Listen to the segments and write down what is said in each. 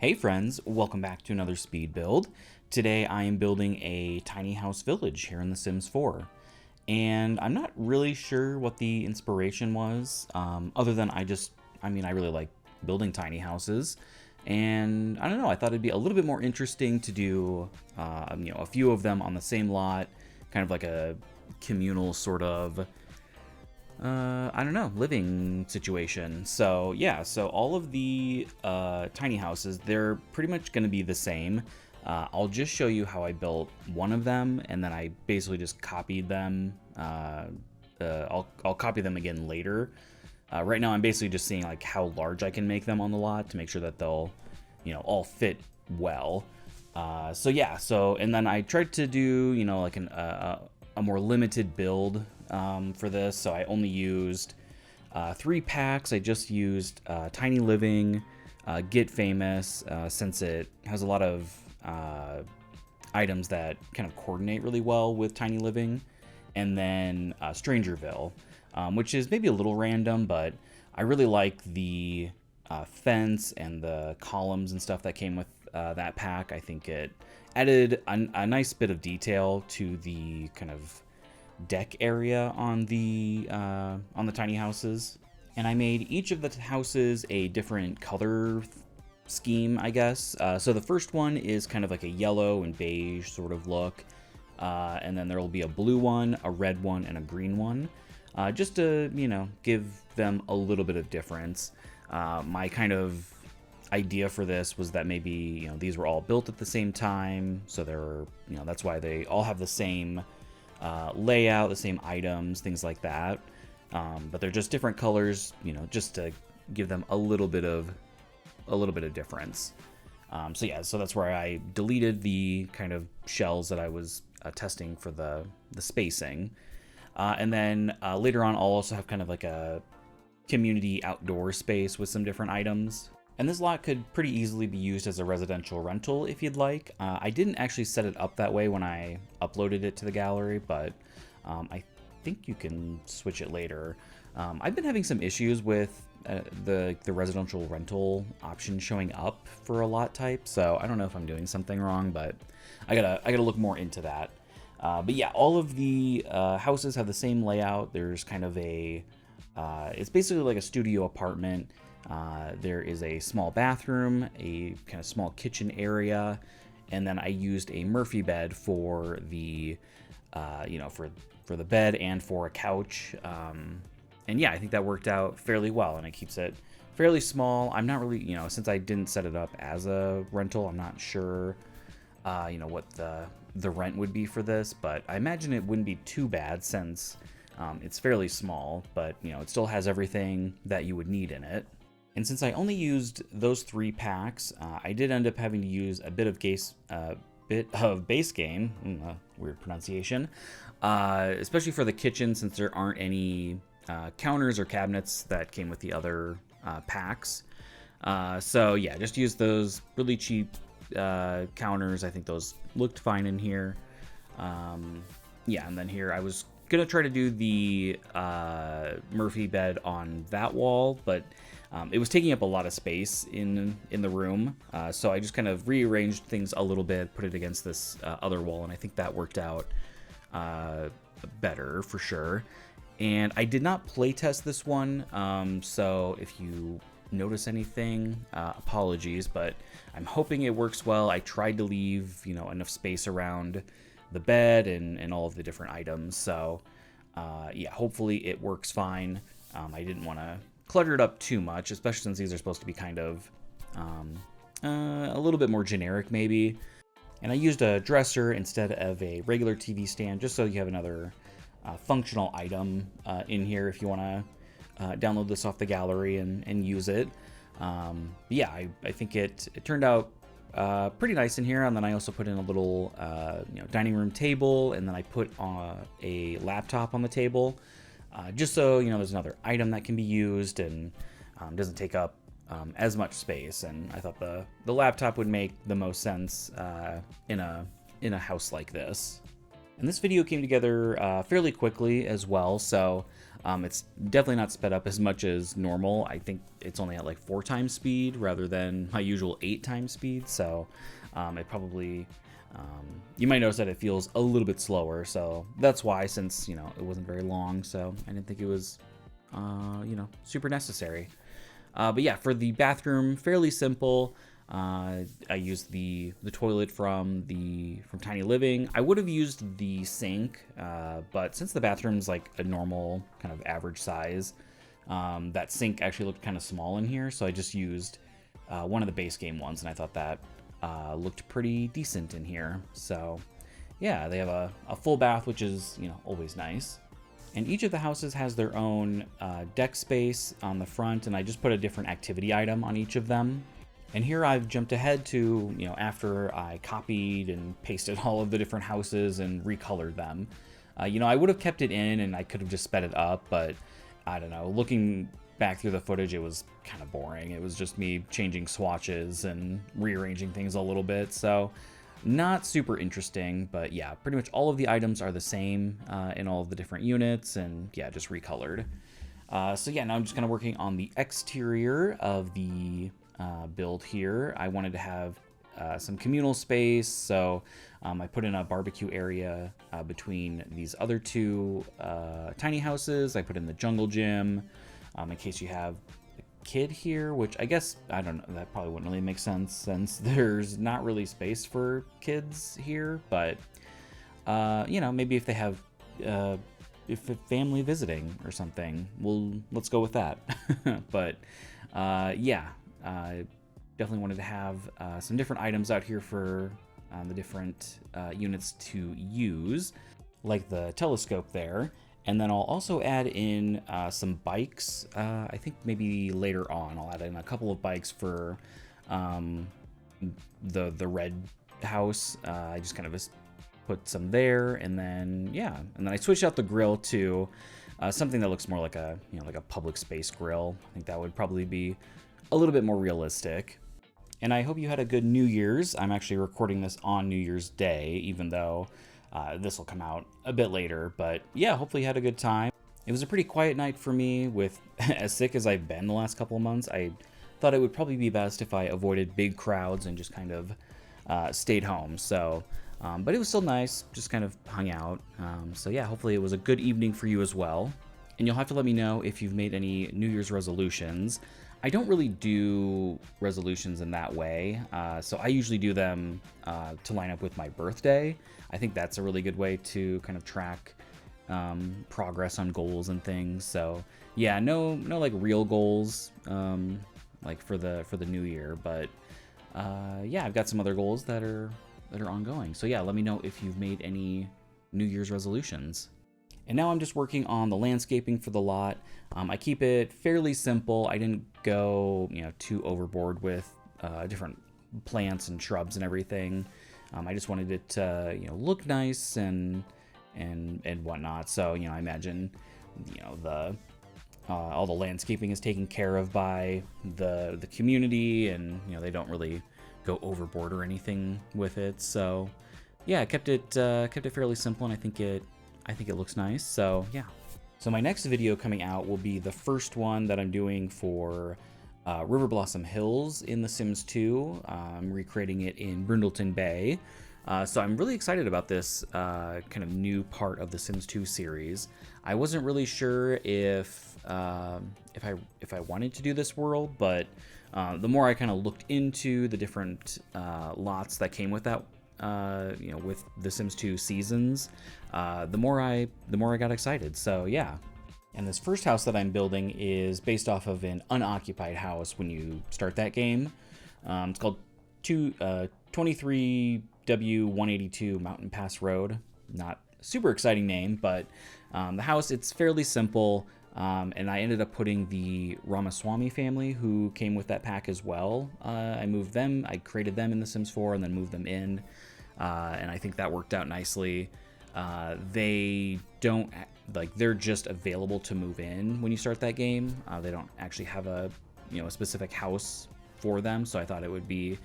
Hey friends, welcome back to another speed build. Today I am building a tiny house village here in The Sims 4. And I'm not really sure what the inspiration was, other than I really like building tiny houses. And I don't know, I thought it'd be a little bit more interesting to do, a few of them on the same lot, kind of like a communal sort of living situation. So yeah, so all of the tiny houses, they're pretty much going to be the same. I'll just show you how I built one of them, and then I basically just copied them. I'll copy them again later. Right now, I'm basically just seeing like how large I can make them on the lot to make sure that they'll, all fit well. And then I tried to do, like a more limited build for this. So I only used 3 packs. I just used Tiny Living, Get Famous, since it has a lot of items that kind of coordinate really well with Tiny Living, and then Strangerville, which is maybe a little random, but I really like the fence and the columns and stuff that came with that pack. I think it added a nice bit of detail to the kind of deck area on the tiny houses. And I made each of the houses a different color scheme, I guess. So the first one is kind of like a yellow and beige sort of look, and then there will be a blue one, a red one, and a green one, just to give them a little bit of difference. My kind of idea for this was that maybe these were all built at the same time, so there were that's why they all have the same layout, the same items, things like that. But they're just different colors, just to give them a little bit of difference. So that's where I deleted the kind of shells that I was testing for the spacing. And then later on, I'll also have kind of like a community outdoor space with some different items. And this lot could pretty easily be used as a residential rental if you'd like. I didn't actually set it up that way when I uploaded it to the gallery, but I think you can switch it later. I've been having some issues with the residential rental option showing up for a lot type, so I don't know if I'm doing something wrong, but I gotta look more into that. But yeah, all of the houses have the same layout. There's kind of it's basically like a studio apartment. There is a small bathroom, a kind of small kitchen area, and then I used a Murphy bed for the, for the bed and for a couch. And yeah, I think that worked out fairly well, and it keeps it fairly small. I'm not really, since I didn't set it up as a rental, I'm not sure, what the rent would be for this, but I imagine it wouldn't be too bad since it's fairly small, but it still has everything that you would need in it. And since I only used those 3 packs, I did end up having to use a bit of base game, weird pronunciation, especially for the kitchen, since there aren't any counters or cabinets that came with the other packs. So yeah, just use those really cheap counters. I think those looked fine in here. And then here I was gonna try to do the Murphy bed on that wall, but it was taking up a lot of space in the room, so I just kind of rearranged things a little bit, put it against this other wall, and I think that worked out better for sure. And I did not play test this one, so if you notice anything, apologies, but I'm hoping it works well. I tried to leave enough space around the bed and all of the different items, so yeah, hopefully it works fine. I didn't want to clutter it up too much, especially since these are supposed to be kind of a little bit more generic maybe. And I used a dresser instead of a regular TV stand, just so you have another functional item in here if you want to download this off the gallery and use it. Yeah, I think it turned out pretty nice in here. And then I also put in a little dining room table, and then I put a laptop on the table, just so there's another item that can be used and doesn't take up as much space. And I thought the laptop would make the most sense in a house like this. And this video came together fairly quickly as well, so It's definitely not sped up as much as normal. I think it's only at like 4 times speed rather than my usual 8 times speed. So it probably, you might notice that it feels a little bit slower. So that's why, since, it wasn't very long. So I didn't think it was, super necessary. But yeah, for the bathroom, fairly simple. I used the toilet from Tiny Living. I would have used the sink, but since the bathroom's like a normal kind of average size, that sink actually looked kind of small in here, so I just used one of the base game ones, and I thought that looked pretty decent in here. So yeah, they have a full bath, which is always nice. And each of the houses has their own deck space on the front, and I just put a different activity item on each of them. And here I've jumped ahead to, after I copied and pasted all of the different houses and recolored them. I would have kept it in and I could have just sped it up, but I don't know. Looking back through the footage, it was kind of boring. It was just me changing swatches and rearranging things a little bit. So not super interesting, but yeah, pretty much all of the items are the same in all of the different units, and yeah, just recolored. So yeah, now I'm just kind of working on the exterior of the build here. I wanted to have some communal space, so I put in a barbecue area between these other 2 tiny houses. I put in the jungle gym in case you have a kid here, which I guess, I don't know, that probably wouldn't really make sense since there's not really space for kids here, but maybe if they have if a family visiting or something, let's go with that. But yeah, definitely wanted to have some different items out here for the different units to use, like the telescope there. And then I'll also add in some bikes. I think maybe later on I'll add in a couple of bikes for the red house. I just kind of put some there, and then I switched out the grill to something that looks more like a like a public space grill. I think that would probably be a little bit more realistic. And I hope you had a good New Year's. I'm actually recording this on New Year's Day, even though this will come out a bit later. But yeah, hopefully you had a good time. It was a pretty quiet night for me. With as sick as I've been the last couple of months, I thought it would probably be best if I avoided big crowds and just kind of stayed home. So, but it was still nice, just kind of hung out. So yeah, hopefully it was a good evening for you as well. And you'll have to let me know if you've made any New Year's resolutions. I don't really do resolutions in that way, so I usually do them to line up with my birthday. I think that's a really good way to kind of track progress on goals and things. So yeah, no like real goals like for the new year, but yeah, I've got some other goals that are ongoing. So yeah, let me know if you've made any New Year's resolutions. And now I'm just working on the landscaping for the lot. I keep it fairly simple. I didn't go, too overboard with different plants and shrubs and everything. I just wanted it to, look nice and whatnot. So, I imagine, all the landscaping is taken care of by the community, and they don't really go overboard or anything with it. So, yeah, I kept it fairly simple, and I think it looks nice. So yeah. So my next video coming out will be the first one that I'm doing for River Blossom Hills in The Sims 2. I'm recreating it in Brindleton Bay. So I'm really excited about this kind of new part of the Sims 2 series. I wasn't really sure if I wanted to do this world, but the more I kind of looked into the different lots that came with that, with the Sims 2 seasons, the more I got excited. So yeah. And this first house that I'm building is based off of an unoccupied house when you start that game. It's called 23W182 Mountain Pass Road. Not super exciting name, but the house, it's fairly simple. And I ended up putting the Ramaswamy family who came with that pack as well. I created them in The Sims 4 and then moved them in. And I think that worked out nicely. They're just available to move in when you start that game. They don't actually have a specific house for them. So I thought it would be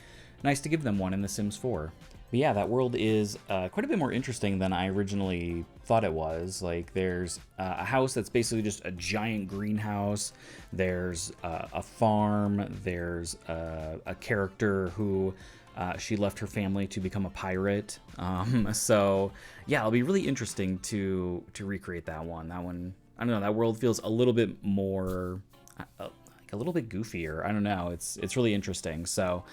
nice to give them one in The Sims 4. But yeah, that world is quite a bit more interesting than I originally thought it was. Like, there's a house that's basically just a giant greenhouse. There's a farm. There's a character who she left her family to become a pirate. So yeah, it'll be really interesting to recreate that one. That one, I don't know. That world feels a little bit more, like a little bit goofier. I don't know. It's really interesting. So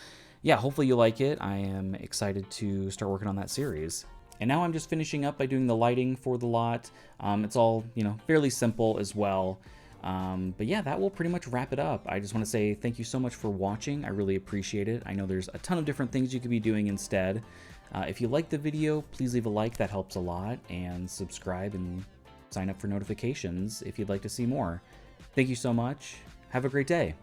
yeah, hopefully you like it. I am excited to start working on that series. And now I'm just finishing up by doing the lighting for the lot. It's all, fairly simple as well. But yeah, that will pretty much wrap it up. I just want to say thank you so much for watching. I really appreciate it. I know there's a ton of different things you could be doing instead. If you liked the video, please leave a like. That helps a lot. And subscribe and sign up for notifications if you'd like to see more. Thank you so much. Have a great day.